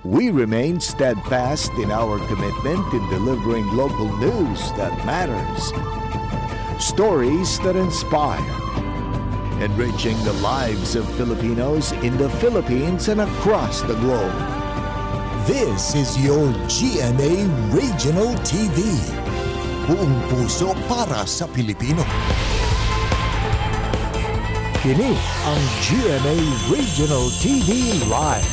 We remain steadfast in our commitment in delivering local news that matters, stories that inspire, enriching the lives of Filipinos in the Philippines and across the globe. This is your GMA Regional TV. Buong puso para sa Pilipino. Kini ang GMA Regional TV Live.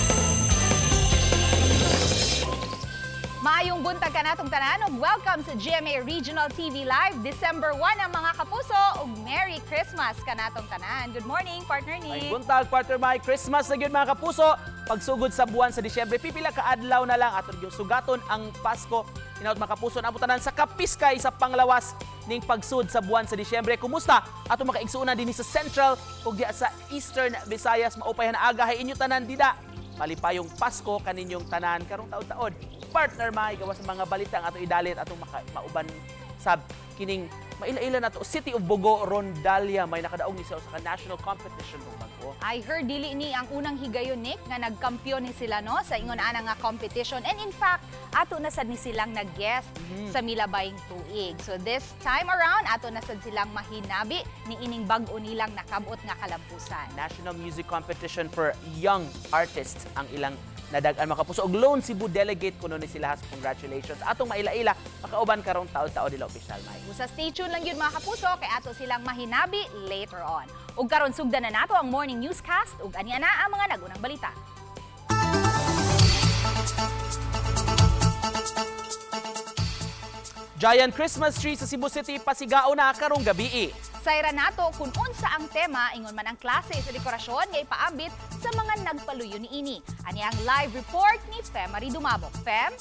Maayong buntag ka natong tanan ug welcome sa GMA Regional TV Live December 1 ang mga kapuso ug Merry Christmas ka natong tanan. Good morning, partner Ay ni. buntag, partner Mike. Christmas na gyud mga kapuso. Pagsugod sa buwan sa Disyembre, pipila ka adlaw na lang aton yung sugaton ang Pasko. Hinaut mga kapuso na tanan sa kapiskay sa panglawas ning pagsud sa buwan sa Disyembre. Kumusta? Ato makaigsuuna dinhi sa Central ug diha sa Eastern Visayas. Maupay na aga hay inyo tanan dida. Malipayong Pasko kaninyong tanan karong taon-taon. Partner Mike, gawas sa mga balita ang ato idalit atong mauban sab kining maila-ila nato City of Bogo Rondalia may nakadaog ni sa national competition ng bago. I heard dili ni ang unang higayon Nick nga nagkampiyon ni sila no sa ingon ana nga competition, and in fact ato na sad ni silang nag-guest sa Milabayng Tuig. So this time around ato na sad silang mahinabi ni ining bag-o nilang nakabot nga kalampusan. National Music Competition for Young Artists ang ilang nadagan mga kapuso. Og Lone Cebu delegate kuno ni sila. So congratulations. Atong maila-ila makauban karong taon-taon nila official Mike. Sa stay tuned lang yun mga kapuso kay ato silang mahinabi later on. Ug karon sugdan na nato ang morning newscast ug ania na ang mga nagunang balita. Giant Christmas tree sa Cebu City pasigao na karong gabii. Sayra nato kung unsa ang tema ingon man ang klase sa dekorasyon ngay paambit sa mga nagpaluyo niini. Ani ang live report ni Fem Marie Dumabok. Fem?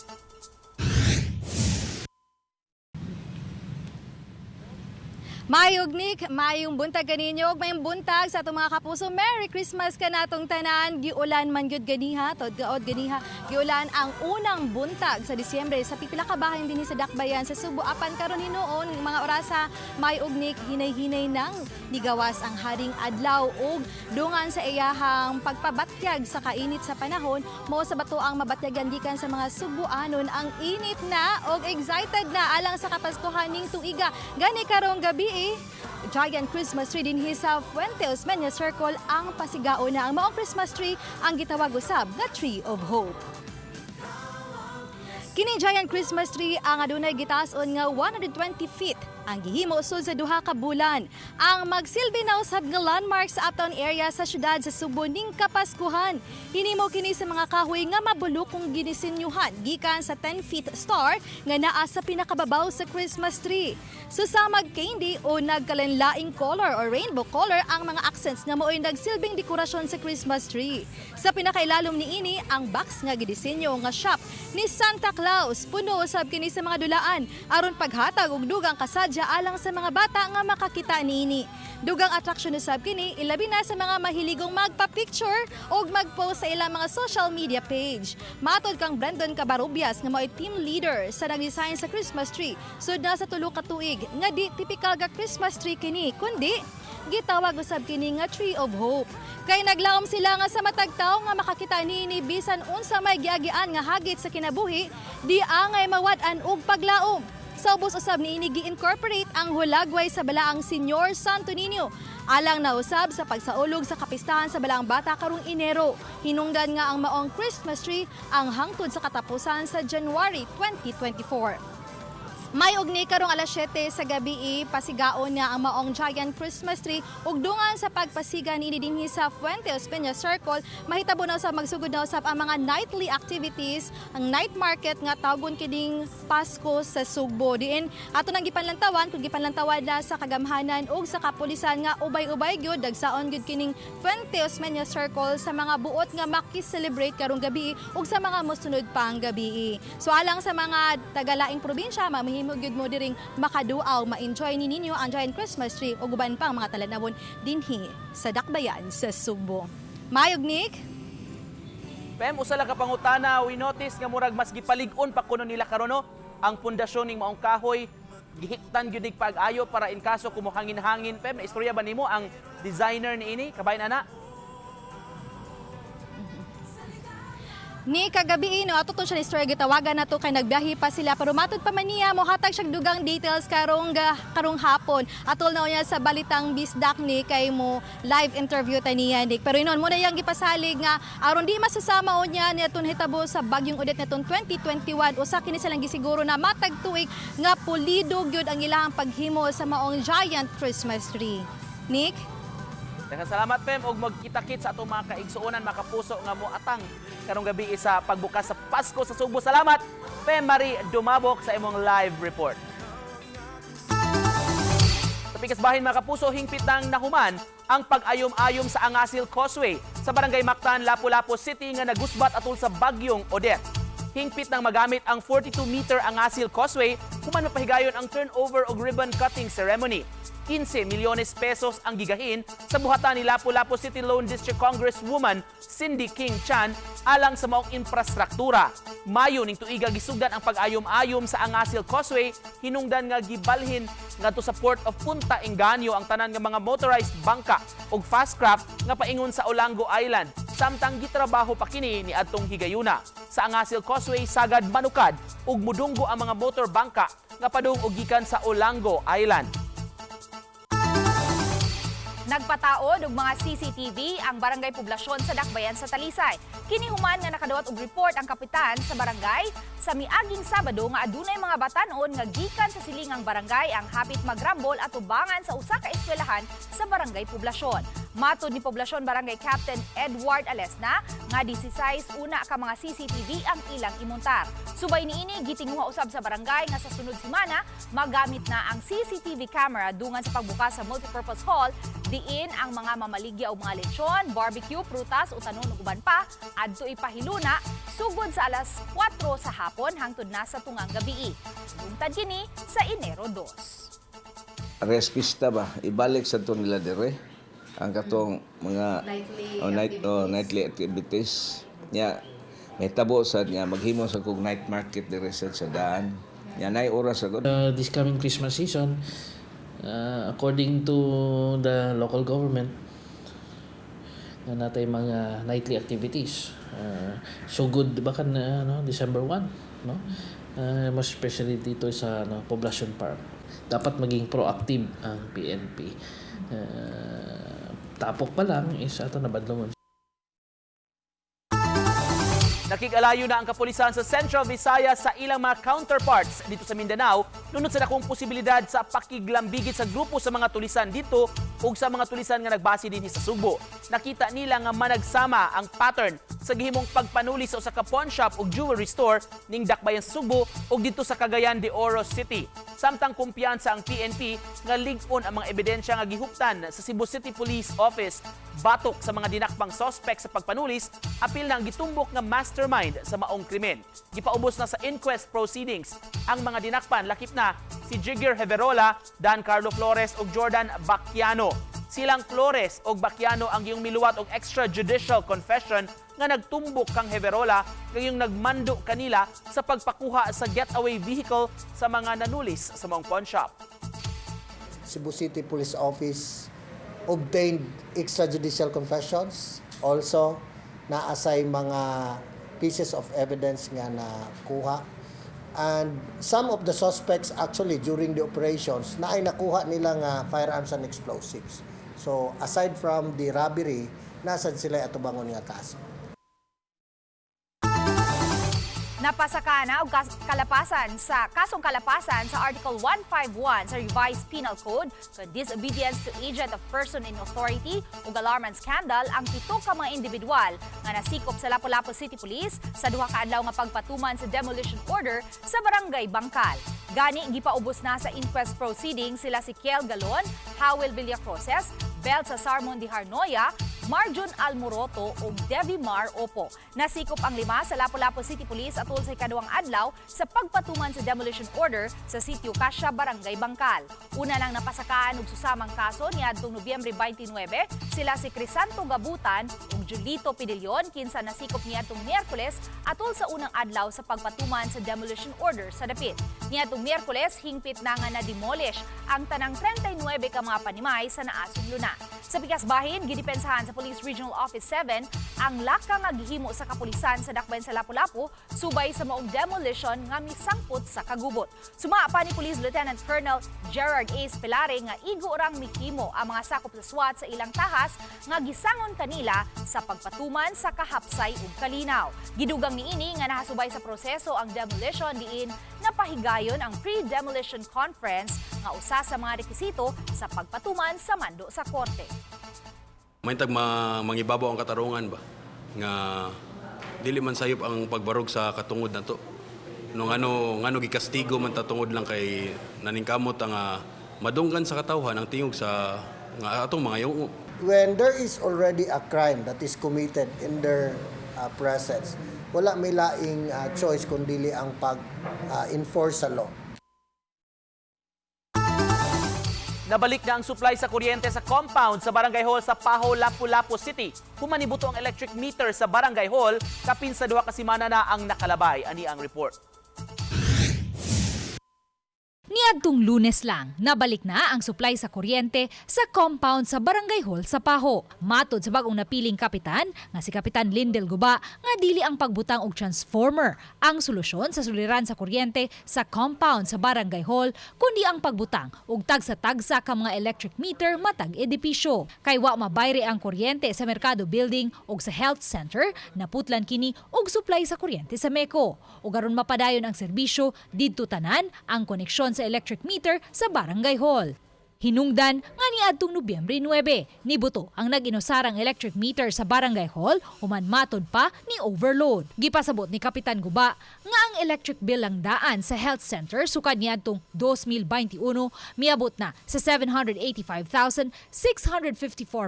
Mayog Nick, mayong buntag kaninyo, mayong buntag sa atong mga kapuso. Merry Christmas ka natong tanan. Giulan man gyud ganiha, tod gaod ganiha. Giulan ang unang buntag sa Disyembre sa pipila ka bahin dinhi sa Dakbayan sa Subo. Apan karon hinuon mga orasa mayog Nick, hinay-hinay nang nigawas ang haring adlaw ug dungan sa iyahang pagpabatyag sa kainit sa panahon. Mao sa bato ang mabatyagan gikan sa mga Subuanon ang init na ug excited na alang sa kapaskuhan ning tuiga. Gani karong gabi Giant Christmas tree dinhi sa Fuente Osmeña Circle ang pasigao na ang maong Christmas tree ang gitawag usab nga Tree of Hope. Kini Giant Christmas tree ang adunay gitaas-on nga 120 feet ang gihimo usod sa duha ka bulan. Ang magsilbi na usab nga landmark sa uptown area sa syudad sa Subo ning Kapaskuhan. Hinimo kini sa mga kahoy nga mabulokong ginisenyuhan gikan sa 10 feet star nga naa sa pinakababaw sa Christmas tree. Susamag candy o nagkalanlaing color o rainbow color ang mga accents nga mao'y nagsilbing dekorasyon sa Christmas tree. Sa pinakailalom niini ang box nga gidisenyo nga shop ni Santa Claus. Puno usab kini sa mga dulaan aron paghatag og dugang kasadya alang sa mga bata nga makakita niini. Dugang atraksyon usab kini ilabi na sa mga mahiligong magpa-picture o mag-post sa ilang mga social media page. Matod kang Brandon Cabarubias nga mao'y team leader sa nag-design sa Christmas tree. Sud na sa tulo ka tuig nga di typical nga Christmas tree kini kundi gitawag usab kini nga Tree of Hope. Kay naglaom sila nga sa matag tawo nga makakita niini bisan unsa may giagian nga hagit sa kinabuhi, di angay mawad-an og paglaom. Sa ubos usab niini gi-incorporate ang hulagway sa balaang Senior Santo Niño. Alang na usab sa pagsaulog sa kapistahan sa balaang bata karong Enero. Hinungdan nga ang maong Christmas tree ang hangtod sa katapusan sa January 2024. May ugni karong alas 7 sa gabi pasigaon nga ang maong Giant Christmas tree ug dungan sa pagpasiga niini dinhi sa Fuente Osmeña Circle. Mahitabo na usab magsugod na usab ang mga nightly activities, ang night market nga tawgon kining Pasko sa Sugbo. Diin ato nang gipanlantawan kung gipanlantawan na sa kagamhanan ug sa kapulisan nga ubay-ubay gyud dagsaon gyud kining Fuente Osmeña Circle sa mga buot nga maki-celebrate karong gabi ug sa mga mosunod pang gabi. So alang sa mga tagalaing probinsya mahimo gyud mo diring makaduaw ma-enjoy ni ninyo ang Giant Christmas tree ug uban pang mga talanawon dinhi sa Dakbayan sa Subo. Mayog Nick. Pem usa lang ka pangutana, we notice nga murag mas gipalig-on pa kuno nila karon no ang pundasyon ning maong kahoy gihiktan gyud nig pag-ayo para in kaso kumuhangin-hangin. Pem, istorya ba nimo ang designer niini? Kabayan ana? Ni kagabi ato to siya ni story gitawagan nato kay nagbiyahe pa sila pero matod pa man niya mo hatag siyang dugang details karong hapon. Atol na niya sa balitang bisdak ni kay mo live interview ta niya Nick. Pero inon mo na yang gipasalig nga aron di masusama niya niyaton hitabo sa bagyong udet natong 2021 usa kini silang gisiguro na matag tuig nga pulido gyud ang ilang paghimo sa maong giant Christmas tree. Nick? Salamat, Pem, og magkita-kit sa atong mga kaigsuonan, mga kapuso nga mo atang karong gabi sa pagbukas sa Pasko sa Subo. Salamat, Pem Marie Dumabok sa imong live report. Sa Pikasbahin, mga kapuso, hingpit ng nahuman ang pag-ayom-ayom sa Angasil Causeway sa Barangay Mactan, Lapu-Lapu City nga nagusbat atol sa bagyong Odette. Hingpit ng magamit ang 42-meter Angasil Causeway human mapahigayon ang turnover o ribbon cutting ceremony. 15 milyones pesos ang gigahin sa buhatan ni Lapu-Lapu City Lone District Congresswoman Cindy King Chan alang sa maong infrastruktura. Mayo ning tuiga gisugdan ang pag-ayom-ayom sa Angasil Causeway, hinungdan nga gibalhin ngadto sa Port of Punta Engaño ang tanan nga mga motorized bangka ug fast craft nga paingon sa Olango Island. Samtang gitrabaho pa kini ni adtong higayuna. Sa Angasil Causeway sagad manukad ug mudunggo ang mga motor bangka nga padung og gikan sa Olango Island. Nagpataod og mga CCTV ang barangay poblasyon sa Dakbayan sa Talisay. Kini human nga nakadawat og report ang kapitan sa barangay sa miaging Sabado nga adunay mga batanon nga gikan sa silingang barangay ang hapit magrambol at ubangan sa usa ka eskwelahan sa barangay poblasyon. Matod ni poblasyon barangay Captain Edward Alesna nga 16 una ka mga CCTV ang ilang imontar. Subay niini gitinguha usab sa barangay nga sa sunod semana magamit na ang CCTV camera dungan sa pagbukas sa multipurpose hall diin ang mga mamaligya o mga lechon, barbecue, prutas, utanon ug uban pa adto ipahiluna sugod sa alas 4 sa hapon hangtod na sa tungang gabii. Lungtad kini sa Enero 2. Respista ba ibalik sa to nila dire ang katong mga nightly activities nya may tabo sa nya maghimo sa kog night market dire sa daan nya nay oras agad. This coming Christmas season, according to the local government, na natay mga nightly activities. So good ba kan December 1, no? Most especially dito sa Poblacion Park. Dapat maging proactive ang PNP. Tapok pa lang is ato nabadlongon. Nakig-alayo na ang kapulisan sa Central Visayas sa ilang mga counterparts dito sa Mindanao nunod sa dakong posibilidad sa pakiglambigit sa grupo sa mga tulisan dito ug sa mga tulisan nga nagbase dinhi sa Subo. Nakita nila nga managsama ang pattern sa gihimong pagpanuli sa usa ka pawn shop ug jewelry store ning Dakbayan sa Subo ug dito sa Cagayan de Oro City. Samtang kumpiyansa ang PNP nga lig-on ang mga ebidensya nga gihuptan sa Cebu City Police Office batok sa mga dinakpang suspect sa pagpanulis, apil na ang gitumbok nga mastermind sa maong krimen. Gipaubos na sa inquest proceedings ang mga dinakpan lakip na si Jigger Heverola, Dan Carlo Flores ug Jordan Bacchiano. Silang Flores ug Bacchiano ang giyong miluwat og extrajudicial confession nga nagtumbok kang Heverola ngayong nagmando kanila sa pagpakuha sa getaway vehicle sa mga nanulis sa maong pawn shop. Cebu City Police Office obtained extrajudicial confessions. Also, naasay mga pieces of evidence nga nakuha. And some of the suspects actually during the operations na ay nakuha nila nga firearms and explosives. So aside from the robbery, nasad sila atubangon nga kaso. Napasaka na og kasong kalapasan sa Article 151 sa Revised Penal Code sa disobedience to agent of person in authority ug alarm and scandal ang 7 ka mga individual nga nasikop sa Lapu-Lapu City Police sa duha ka adlaw nga pagpatuman sa demolition order sa Barangay Bangkal. Gani gipaubos na sa inquest proceedings sila si Kiel Galon, Howell Villacroses, Bel Cesar Mondiharnoya, Marjun Almoroto o Devi Mar Opo. Nasikop ang 5 sa Lapu-Lapu City Police atol sa ikaduhang adlaw sa pagpatuman sa demolition order sa sitio Kasya, Barangay Bangkal. Una nang napasakaan og susamang kaso niadtong Nobyembre 29 sila si Crisanto Gabutan ug Julito Pidillon kinsa nasikop niadtong Miyerkules atol sa unang adlaw sa pagpatuman sa demolition order sa dapit. Niadtong Miyerkules hingpit na nga na-demolish ang tanang 39 ka mga panimay sa naasong luna. Sa Pikas Bahin, gidepensahan sa Police Regional Office 7 ang laka nga gihimo sa kapulisan sa dakbayan sa Lapu-Lapu subay sa maong demolition nga misangpot sa kagubot. Suma pa ni Police Lieutenant Colonel Gerard A. Spilare nga igo orang mikimo ang mga sakop sa SWAT sa ilang tahas nga gisangon kanila sa pagpatuman sa kahapsay ug kalinaw. Gidugang niini nga nahasubay sa proseso ang demolition diin napahigayon ang pre-demolition conference nga usa sa mga rekisito sa pagpatuman sa mando sa korte. Mahintag mangibabaw ang katarungan ba nga dili man sayop ang pagbarog sa katungod nato. Nung ngano gikastigo man tatungod lang kay naningkamot ang madunggan sa katawhan ang tingog sa nga atong mga yungo. When there is already a crime that is committed in their presence, wala may laing choice kundi ang pag-enforce sa law. Nabalik na ang supply sa kuryente sa compound sa Barangay Hall sa Paho, Lapu-Lapu City. Humanibuto ang electric meter sa Barangay Hall, kapin sa 2 ka semana na ang nakalabay. Ani ang report. Niadtong Lunes lang, nabalik na ang supply sa kuryente sa compound sa Barangay Hall sa Paho. Matod sa bagong napiling kapitan, nga si Kapitan Lindel Guba, nga dili ang pagbutang og transformer ang solusyon sa suliran sa kuryente sa compound sa Barangay Hall, kundi ang pagbutang og tagsa-tagsa ka mga electric meter matag edipisyo. Kay wa mabayre ang kuryente sa Mercado Building og sa Health Center, naputlan kini og supply sa kuryente sa MECO. Ug aron mapadayon ang serbisyo didto tanan ang koneksyon sa electric meter sa Barangay Hall. Hinungdan nga niadtong Nobyembre 9, nibuto ang nag-inusarang electric meter sa Barangay Hall human matod pa ni overload. Gipasabot ni Kapitan Guba nga ang electric bill lang daan sa health center sukad niadtong 2021 miabot na sa 785,654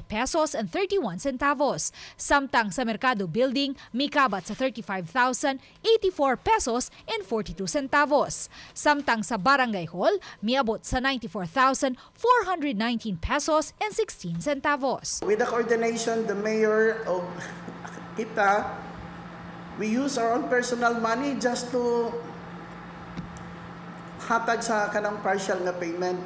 pesos and 31 centavos. Samtang sa Mercado Building mikabat sa 35,084 pesos and 42 centavos. Samtang sa Barangay Hall miabot sa 94,419 pesos and 16 centavos. With the coordination, the mayor of kita, we use our own personal money just to hatag sa kanang partial nga payment.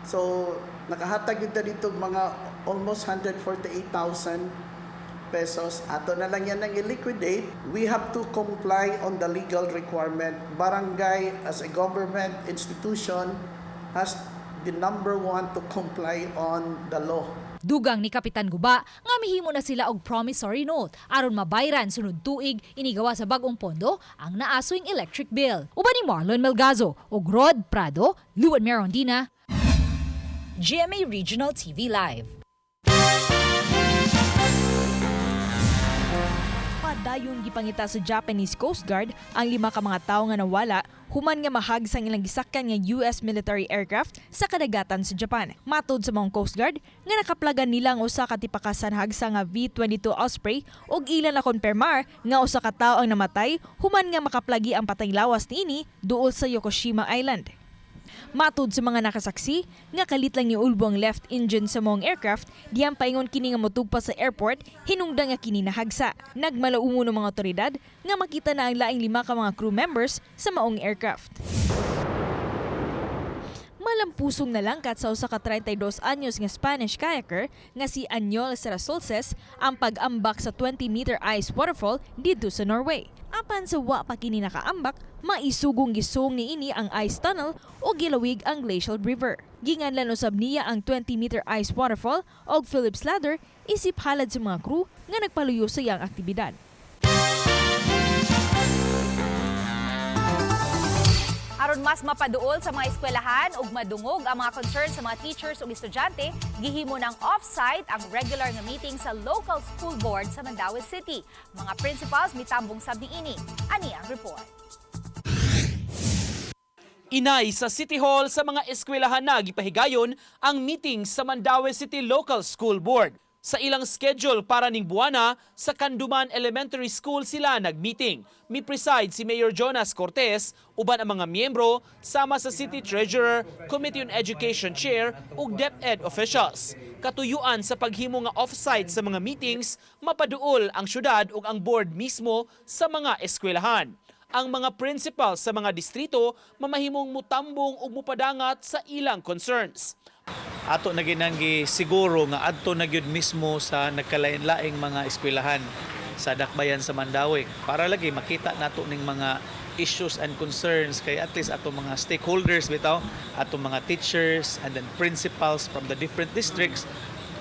So, nakahatag yun dito mga almost 148,000 pesos. Ato na lang yan ang i-liquidate. We have to comply on the legal requirement. Barangay as a government institution has the number 1 to comply on the law. Dugang ni Kapitan Guba nga mihimo na sila og promissory note aron mabayran sunod tuig inigawa sa bagong pondo ang naasoing electric bill. Uban ni Marlon Melgazo ug Rod Prado, Luan Merondina, GMA Regional TV Live. Dayon gipangita sa Japanese Coast Guard ang 5 ka mga tawo nga nawala human nga mahagsang ilang gisakyan nga US military aircraft sa kadagatan sa Japan. Matod sa mga Coast Guard nga nakaplagan nila ang usa ka tipakasan hagsa nga V-22 Osprey ug ilan na konpermar nga usa ka tawo ang namatay human nga makaplagi ang patay lawas niini duol sa Yokoshima Island. Matod sa mga nakasaksi, nga kalit lang ni ulbo ang left engine sa mong aircraft, diyang paingon kini nga motugpa sa airport, hinungdan nga kini nahagsa. Nagmalaumo ng mga otoridad nga makita na ang laing 5 ka mga crew members sa maong aircraft. Malampusong nalangkat sa usa ka 32 anyos nga Spanish kayaker nga si Añol Sarasolces ang pag-ambak sa 20-meter ice waterfall dito sa Norway. Apan sa wa pa kini nakaambak, maisugong gisong niini ang ice tunnel o gilawig ang glacial river. Ginganlan usab niya ang 20-meter ice waterfall og Phillips ladder isip halad sa mga crew nga nagpaluyo sa iyang aktibidad. Aron mas mapaduol sa mga eskwelahan ug madungog ang mga concern sa mga teachers ug estudyante, gihimo ng off-site ang regular nga meeting sa local school board sa Mandaue City. Mga principals mitambong sab niini. Ani ang report. Inay sa City Hall sa mga eskwelahan na gipahigayon ang meeting sa Mandaue City Local School Board. Sa ilang schedule para ning buwana, sa Kanduman Elementary School sila nag-meeting. Mi preside si Mayor Jonas Cortez, uban ang mga miyembro, sama sa City Treasurer, Committee on Education Chair ug DepEd officials. Katuyuan sa paghimo nga off-site sa mga meetings, mapaduol ang syudad ug ang board mismo sa mga eskwelahan. Ang mga principal sa mga distrito mamahimong mutambong ug mupadangat sa ilang concerns. ato na ginanggi siguro nga adto na gyud mismo sa nagkalain-laing mga eskwelahan sa Dakbayan sa Mandawi para lagi makita nato ning mga issues and concerns kay at least ato mga stakeholders bitaw, ato mga teachers and then principals from the different districts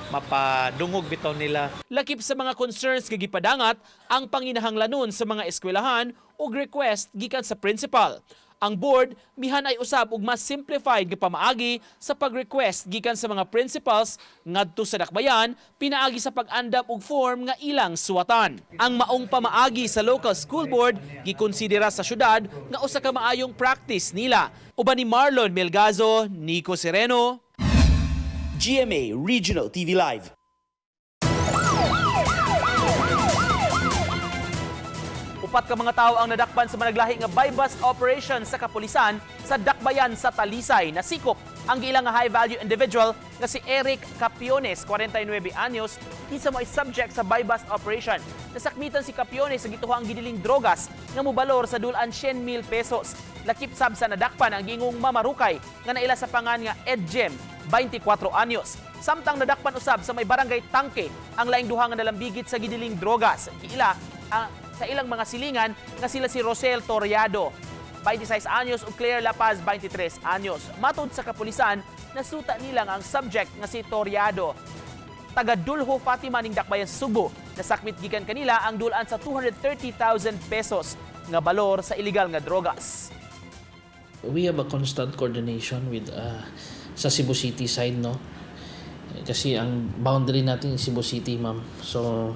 mapadungog bitaw nila. Lakip sa mga concerns nga gipadangat ang panginahanglanon sa mga eskwelahan ug request gikan sa principal. Ang board mihan ay usab og mas simplified nga pamaagi sa pag-request gikan sa mga principals ngadto sa Dakbayan pinaagi sa pag-andam og form nga ilang suwatan. Ang maong pamaagi sa local school board gikonsidera sa syudad nga usa ka maayong practice nila. Uban ni Marlon Melgazo, Nico Sereno, GMA Regional TV Live. Upat ka mga tao ang nadakpan sa managlahi nga buy-bust operation sa kapulisan sa Dakbayan sa Talisay. Nasikop ang gilang nga high-value individual nga si Eric Capiones, 49 anyos, isa mo ay subject sa buy-bust operation. Nasakmitan si Capiones sa gituhang gidiling drogas nga mobalor sa dulan 100,000 pesos. Lakip sab sa nadakpan ang gingong mamarukay nga naila sa pangan nga Ed Jem, 24 anyos. Samtang nadakpan usab sa may barangay Tangke ang laing duha nga nalambigit sa gidiling drogas. Giila sa ilang mga silingan nga sila si Rosel Toriado, 26 anyos ug Claire Lapaz, 23 anyos. Matud sa kapulisan, nasuta nilang ang subject nga si Toriado. Taga Dulho Fatima ning Dakbayan sa Subo. Nasakmit gikan kanila ang dulan sa 230,000 pesos nga balor sa illegal nga drogas. We have a constant coordination with sa Cebu City side, no? Kasi ang boundary natin is Cebu City, ma'am. So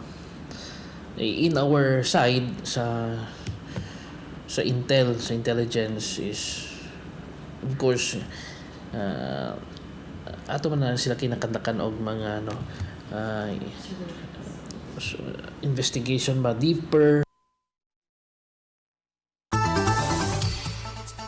in our side sa intelligence is of course ato man na sila kinakantakan og mga investigation ba deeper.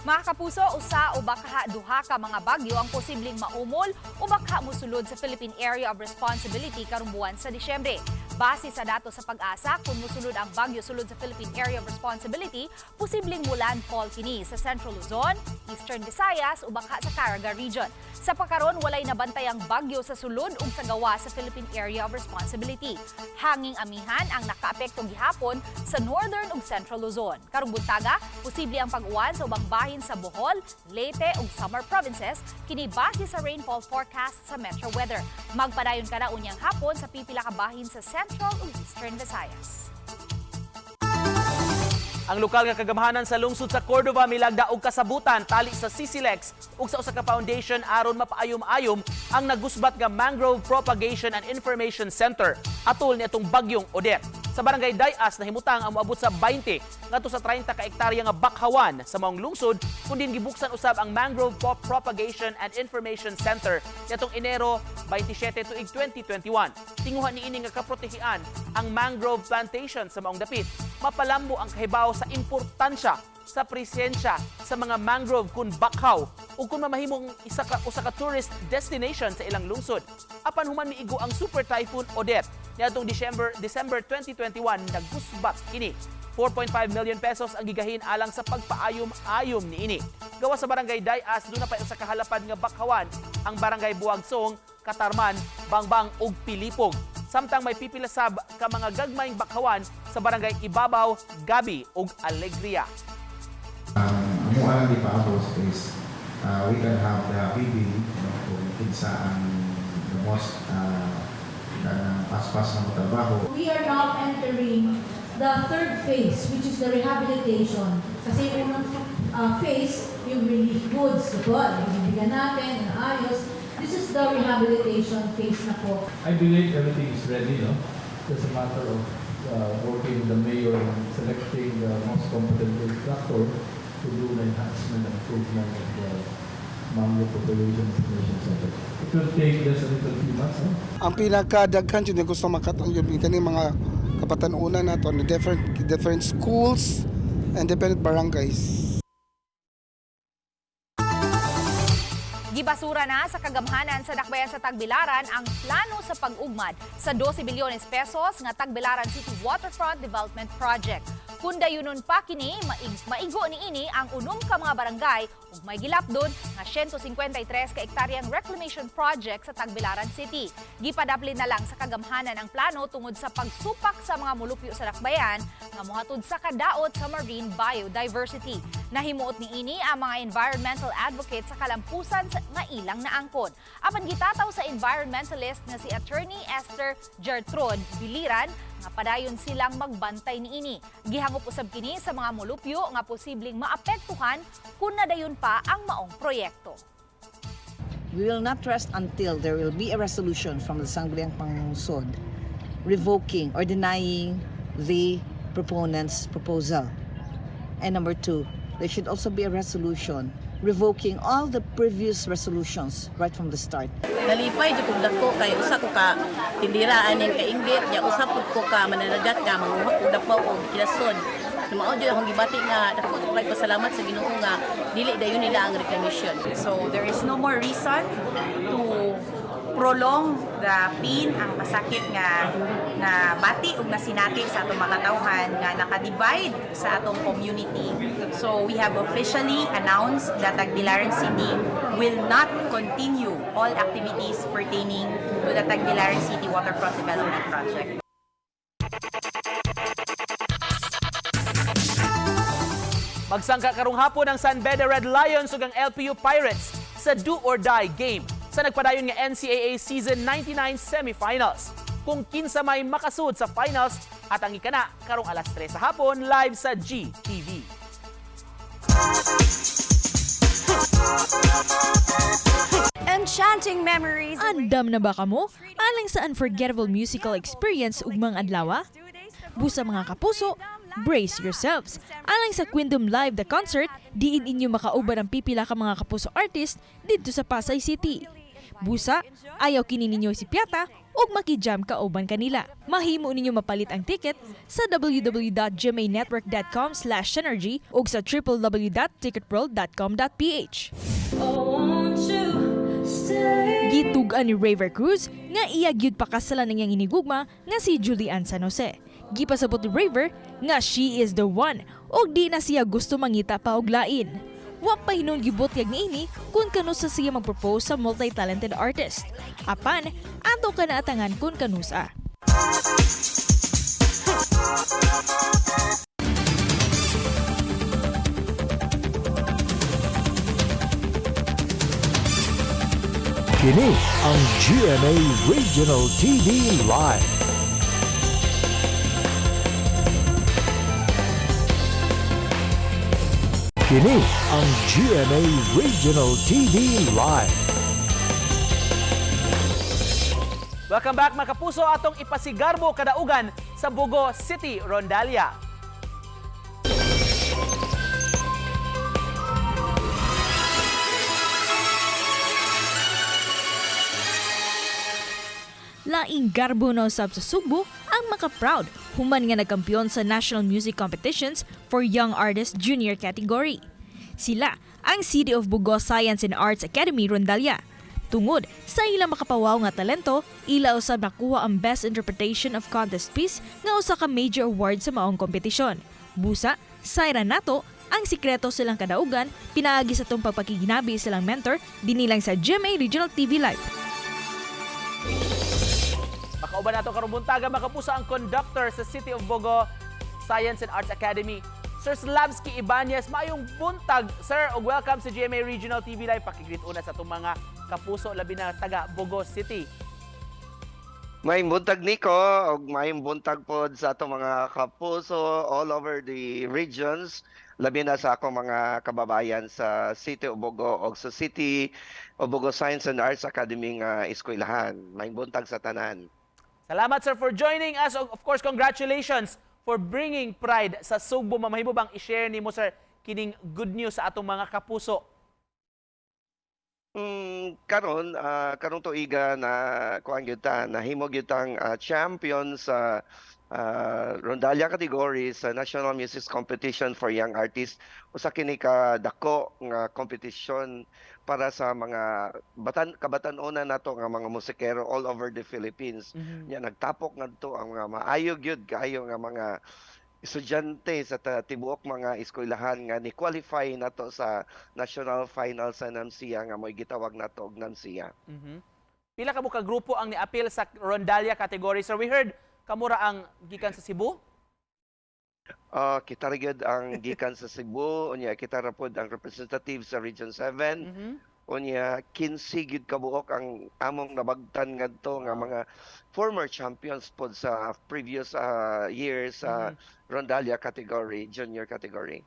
Mga kapuso, usa o baka duha ka mga bagyo ang posibleng maumol o baka musulod sa Philippine Area of Responsibility karong buwan sa Disyembre. Base sa datos sa Pag-asa, kung musulod ang bagyo sulod sa Philippine Area of Responsibility, posibleng landfall kini sa Central Luzon, Eastern Visayas o baka sa Caraga Region. Sa pagkaron, walay nabantayang bagyo sa sulod ug sa gawa sa Philippine Area of Responsibility. Hanging amihan ang nakaapekto gihapon sa Northern ug Central Luzon. Karong buntaga, posible ang pag-uwan sa ubang bahin sa Bohol, Leyte ug Samar provinces kini base sa rainfall forecast sa Metro Weather. Magpadayon kada unyang hapon sa pipila ka bahin sa Central ug Eastern Visayas. Ang lokal nga kagamahanan sa lungsod sa Cordova milagda og kasabutan tali sa CCLEX ug sa usa ka foundation aron mapaayom-ayom ang nagusbat nga Mangrove Propagation and Information Center atol niadtong bagyong Odette. Sa barangay Dayas nahimutang ang moabot sa 20 ngadto sa 30 ka hektarya nga bakhawan sa maong lungsod kundi gibuksan usab ang Mangrove Propagation and Information Center niadtong Enero 27 tuig 2021. Tinguhan niini nga kaprotehian ang mangrove plantation sa maong dapit. Mapalambo ang kahibaw sa importansya sa presensya sa mga mangrove kun bakhaw o kung mamahimong usa ka tourist destination sa ilang lungsod. Apan human miigo ang Super Typhoon Odette niadtong December 2021 nagusbat kini. 4.5 million pesos ang gigahin alang sa pagpaayom-ayom niini. Gawa sa barangay Dayas duna pa usa ka halapad nga bakhawan ang barangay Buagsong, Katarman, Bangbang ug Pilipog. Samtang may pipila sab ka mga gagmayng bakhawan sa barangay Ibabaw, Gabi ug Alegria. Ang alam di paabos is we can have the PB kung kinsa ang the most paspas na trabaho. We are now entering the third phase, which is the rehabilitation. Kasi yung unang phase, yung relief goods, diba? Ibibigyan natin, ayos. This is the rehabilitation phase na po. I believe everything is ready, no? Just a matter of working with the mayor and selecting the most competent contractor to do the enhancement and improvement of the Mangrove Population Information Center. It will take just a little few months, no? Ang pinakadaghan yun, gusto makatang yun, kaning mga kapatanunan nato na different schools and different barangays. Gibasura na sa kagamhanan sa Dakbayan sa Tagbilaran ang plano sa pag-ugmad sa 12 bilyones pesos nga Tagbilaran City Waterfront Development Project. Kung dayunon pa kini, maigo ni ini ang unom ka mga barangay ug may gilapdon nga 153 ka ektaryang reclamation project sa Tagbilaran City. Gipadapli na lang sa kagamhanan ang plano tungod sa pagsupak sa mga mulupyo sa dakbayan nga mohatod sa kadaot sa marine biodiversity. Nahimuot ni ini ang mga environmental advocates sa kalampusan nga ilang naangkon. Apan gitataw sa environmentalist nga si Attorney Esther Gertrude Biliran nga padayon silang magbantay ni ini. Gihangop usab kini sa mga mulupyo nga posibleng maapektuhan kung nadayon pa ang maong proyekto. We will not rest until there will be a resolution from the Sangguniang Panlungsod revoking or denying the proponent's proposal. And number 2, there should also be a resolution revoking all the previous resolutions right from the start. Nalipay di kong dako kay usa ko ka tindiraan ning kainggit ya usap ko ka mananagat nga manguhak og dapaw og kilason. Mao jud akong gibati nga dako ko kay pasalamat sa Ginoo nga dili dayon nila ang reclamation. So there is no more reason to prolong the pain, ang pasakit nga bati ug nasinati sa atong mga tawhan nga naka-divide sa atong community. So we have officially announced that Tagbilaran City will not continue all activities pertaining to the Tagbilaran City Waterfront Development Project. Magsangka karong hapon ang San Beda Red Lions ug ang LPU Pirates sa do or die game sa nagpadayon nga NCAA Season 99 Semifinals. Kung kinsa may makasud sa finals at ang ikana karong alas 3 sa hapon live sa GTV. Enchanting memories. Andam na ba kamo? Alang sa unforgettable musical experience ug mga adlaw? Busa mga kapuso, brace yourselves. Alang sa Quindom Live the Concert, diin inyo makauban ang pipila ka mga kapuso artist dito sa Pasay City. Busa, ayaw kini ninyo si Piata ug makijam kauban kanila. Mahimo ninyo mapalit ang ticket sa www.gmanetwork.com/synergy ug sa www.ticketworld.com.ph. Gitugan ni Raver Cruz nga iya gyud pakasalan niyang inigugma nga si Julian San Jose. Gipasabot ni Raver nga she is the one ug di na siya gusto mangita pa og lain. Wa pa hinon gibutyag niini kung kanusa siya mag-propose sa multi-talented artist. Apan, ato ka naatangan kung kanusa. Kini ang GMA Regional TV Live. Kini ang GMA Regional TV Live. Welcome back mga kapuso, atong ipasigarbo kadaugan sa Bugo City, Rondalia. Laing garbo na usab sa Subo ang maka-proud human nga nagkampiyon sa National Music Competitions for Young Artists Junior category. Sila ang City of Bugo Science and Arts Academy Rondalia. Tungod sa ilang makapawaw nga talento, ila usab nakuha ang Best Interpretation of Contest Piece nga usa ka major award sa maong kompetisyon. Busa, sayra nato ang sikreto silang kadaugan, pinaagi sa itong pagpakiginabi silang mentor, dinilang sa GMA Regional TV Live. Makauban nato karong buntaga mga kapuso ang conductor sa City of Bugo Science and Arts Academy, Sir Slavsky Ibanez. Maayong buntag, sir, ug welcome sa GMA Regional TV Live. Pakigreet una sa itong mga kapuso labi na taga Bugo City. Maayong buntag Nico, ug maayong buntag pod sa atong mga kapuso all over the regions, labi na sa akong mga kababayan sa City of Bugo o sa City of Bugo Science and Arts Academy nga eskwelahan. Maayong buntag sa tanan. Salamat sir for joining us. Of course, congratulations for bringing pride sa Sugbo. Mamahimo bang i-share ni mo sir kining good news sa atong mga kapuso? Karon tuiga na kuan gyud ta nahimo gyud tang champion sa Rondalia category sa National Music Competition for Young Artists. Usa kini ka dako nga competition para sa mga kabatan-ona nato nga mga musikero all over the Philippines. Nya nagtapok ngadto ang mga maayo gyud kaayo nga mga estudyante sa tibuok mga eskwelahan nga ni qualify nato sa national final sa NAMSIA nga mo'y gitawag nato og NAMSIA. Pila ka mo ka grupo ang ni-appeal sa Rondalia category? Sir, we heard kamura ang gikan sa Cebu? Kita rin ang gikan sa Cebu, unya kita rapod ang representative sa Region 7. Unya 15 gid kabuok ang among nabagtan ngadto nga mga former champions pod sa previous years sa Rondalia category, junior category.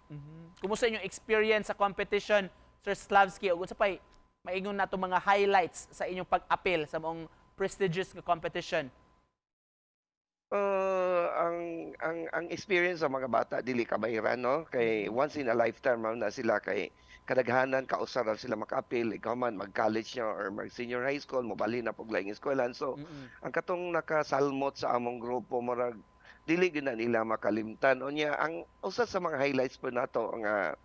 Kumusta inyong experience sa competition, Sir Slavsky? Ug unsa pay maingon nato mga highlights sa inyong pag-appeal sa mong prestigious nga competition? Ang experience sa mga bata dili kabahiran, no, kay once in a lifetime man na sila, kay kadaghanan kausar sila maka-appeal, ikaw man mag-college nyo or mag-senior high school, mobali na pag laing eskwelahan. So ang katong nakasalmot sa among grupo murag dili gyud na nila makalimtan. Unya ang usa sa mga highlights po nato nga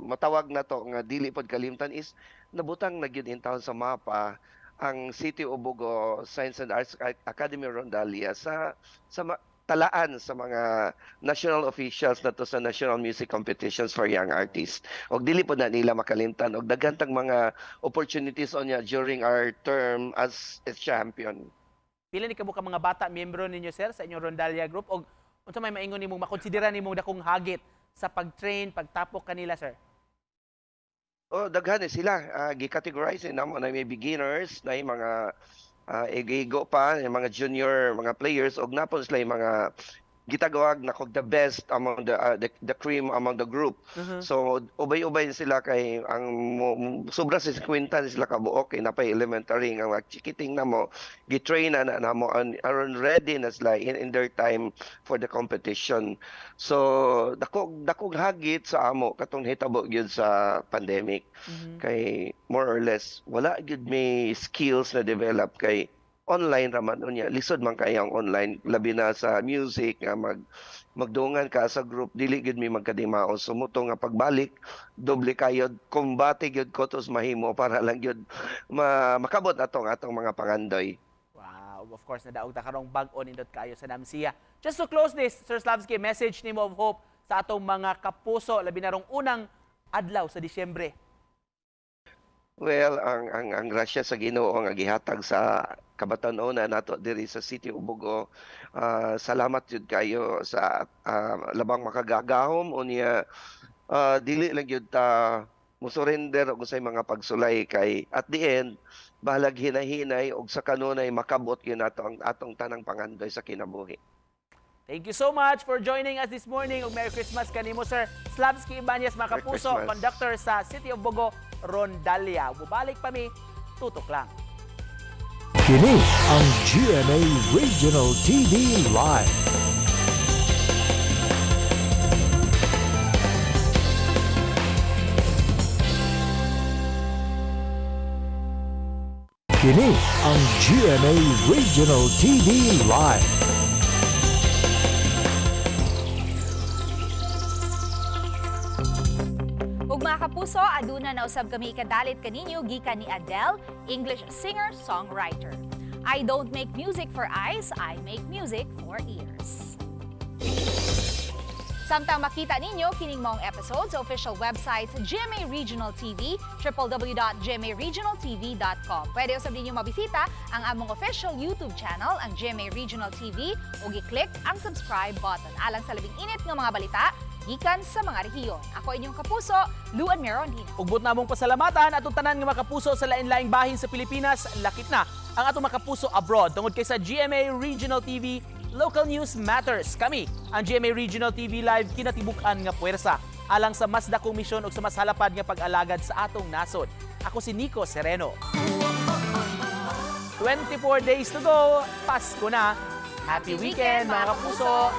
matawag nato nga dili pod kalimtan is nabutang na gyud in town sa mapa ang City of Bogo Science and Arts Academy Rondalia sa talaan sa mga national officials nato sa National Music Competitions for Young Artists. Og dili po na nila makalimtan og daghang mga opportunities onya during our term as a champion. Pila ni kamo ka mga bata miyembro ninyo, sir, sa inyong Rondalia group? Og unsa may maingon nimong makonsidera nimong dakong hagit sa pag-train, pagtapok kanila, sir? Daghan sila. Gi-categorize namo na may beginners, na mga igo pa, yung mga junior, mga players, og napon sila yung mga gitagawag na kog the best among the cream among the group. So ubay-ubay sila kay ang sobra sa 50 sila kabuok kay napay elementary nga chikiting namo gitrain na namo aron ready na sila in their time for the competition. So dakog hagit sa amo katong hitabo gyud sa pandemic. Kay more or less wala gyud may skills na develop kay online raman unya lisod man kay ang online labi na sa music nga magdungan ka sa group dili gid mi magkadimaon sumuto nga pagbalik doble kayod kumbate gyud ko tos mahimo para lang gyud makabot atong mga pangandoy. Wow, of course nadaog ta karong bag-o nindot kayo sa NAMSIA. Just to close this, Sir Slavsky, message nimo of hope sa atong mga kapuso labi na rong unang adlaw sa Disyembre. Well, ang grasya sa Ginoo nga gihatag sa kabatan-ona nato diri sa City of Bogo. Salamat jud kayo sa labang makagagahom unya dili lang jud ta mo-surrender og usay mga pagsulay kay at the end bahalag hinahinay og sa kanunay makabot gyud nato ang atong tanang pangandoy sa kinabuhi. Thank you so much for joining us this morning. Og Merry Christmas kanimo, Sir Slavsky Ibanez, mga kapuso, conductor sa City of Bogo Rondalia. Bubalik pa mi, tutok lang. Kini ang GMA Regional TV Live. Kini ang GMA Regional TV Live. Ug mga kapuso, aduna na usab kami ikadalit kaninyo gikan ni Adele, English singer-songwriter. I don't make music for eyes, I make music for ears. Samtang makita ninyo kining maong episode sa official website sa GMA Regional TV, www.gmaregionaltv.com. Pwede usab ninyo mabisita ang among official YouTube channel, ang GMA Regional TV, ug i-click ang subscribe button alang sa labing init nga mga balita gikan sa mga rehiyon. Ako inyong kapuso, Luan Merondino. Ugbot namong pasalamatan atong tanan nga mga kapuso sa lain-laing bahin sa Pilipinas. Lakip na ang atong mga kapuso abroad tungod kay sa GMA Regional TV. Local news matters. Kami, ang GMA Regional TV Live, kinatibukan nga puwersa alang sa mas dakong misyon o sa mas halapad nga pag-alagad sa atong nasod. Ako si Nico Sereno. 24 days to go. Pasko na. Happy weekend mga kapuso.